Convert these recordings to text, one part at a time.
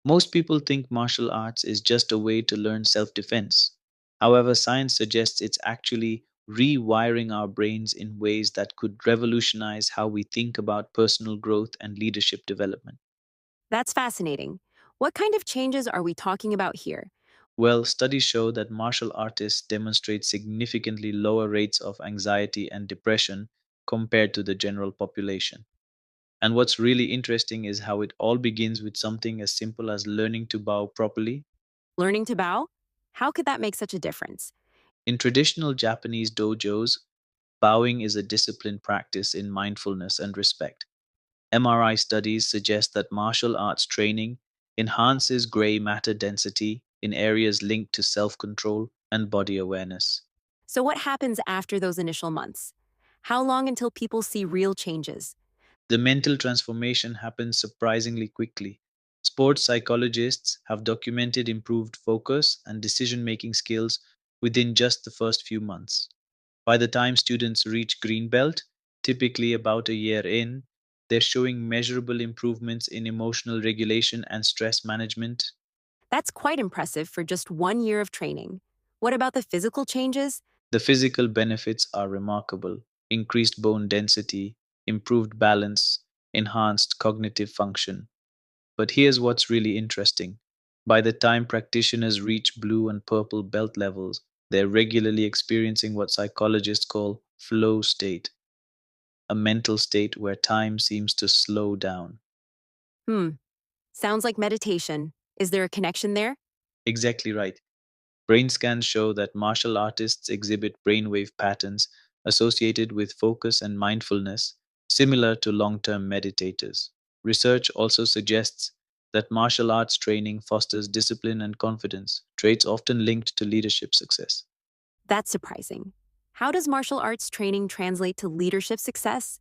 Most people think martial arts is just a way to learn self defense. However, science suggests it's actually rewiring our brains in ways that could revolutionize how we think about personal growth and leadership development. That's fascinating. What kind of changes are we talking about here? Well, studies show that martial artists demonstrate significantly lower rates of anxiety and depression compared to the general population. And what's really interesting is how it all begins with something as simple as learning to bow properly. Learning to bow? How could that make such a difference? In traditional Japanese dojos, bowing is a disciplined practice in mindfulness and respect. MRI studies suggest that martial arts training enhances gray matter density in areas linked to self control and body awareness. So, what happens after those initial months? How long until people see real changes? The mental transformation happens surprisingly quickly. Sports psychologists have documented improved focus and decision making skills within just the first few months. By the time students reach green belt, typically about a year in, they're showing measurable improvements in emotional regulation and stress management. That's quite impressive for just 1 year of training. What about the physical changes? The physical benefits are remarkable: increased bone density, improved balance, enhanced cognitive function. But here's what's really interesting. By the time practitioners reach blue and purple belt levels, they're regularly experiencing what psychologists call flow state, a mental state where time seems to slow down. Hmm, sounds like meditation. Is there a connection there? Exactly right. Brain scans show that martial artists exhibit brainwave patterns associated with focus and mindfulness, similar to long term meditators. Research also suggests that martial arts training fosters discipline and confidence, traits often linked to leadership success. That's surprising. How does martial arts training translate to leadership success?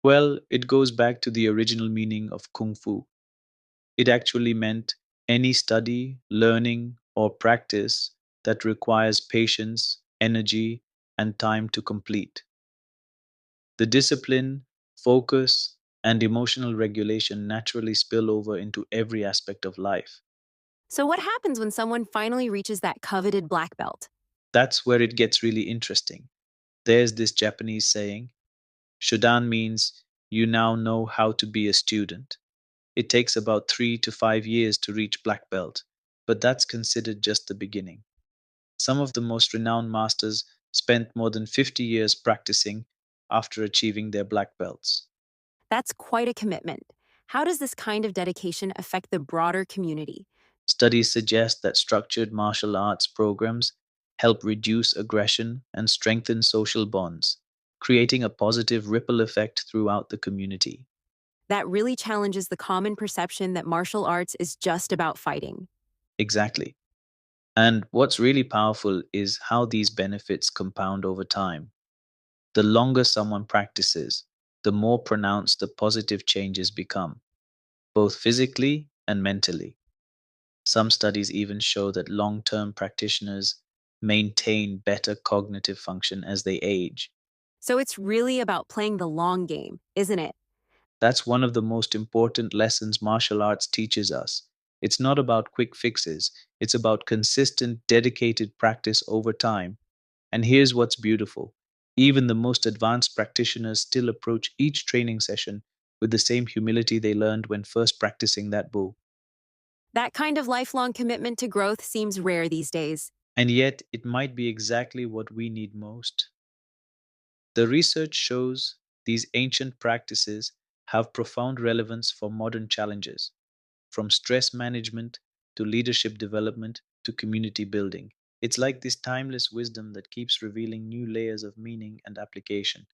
Well, it goes back to the original meaning of kung fu. It actually meant any study, learning, or practice that requires patience, energy, and time to complete. The discipline, focus, and emotional regulation naturally spill over into every aspect of life. So, what happens when someone finally reaches that coveted black belt? That's where it gets really interesting. There's this Japanese saying, Shodan means you now know how to be a student. It takes about 3 to 5 years to reach black belt, but that's considered just the beginning. Some of the most renowned masters spent more than 50 years practicing after achieving their black belts. That's quite a commitment. How does this kind of dedication affect the broader community? Studies suggest that structured martial arts programs help reduce aggression and strengthen social bonds, creating a positive ripple effect throughout the community. That really challenges the common perception that martial arts is just about fighting. Exactly. And what's really powerful is how these benefits compound over time. The longer someone practices, the more pronounced the positive changes become, both physically and mentally. Some studies even show that long term practitioners maintain better cognitive function as they age. So it's really about playing the long game, isn't it? That's one of the most important lessons martial arts teaches us. It's not about quick fixes, it's about consistent, dedicated practice over time. And here's what's beautiful: even the most advanced practitioners still approach each training session with the same humility they learned when first practicing that bow. That kind of lifelong commitment to growth seems rare these days. And yet, it might be exactly what we need most. The research shows these ancient practices have profound relevance for modern challenges, from stress management to leadership development to community building. It's like this timeless wisdom that keeps revealing new layers of meaning and application.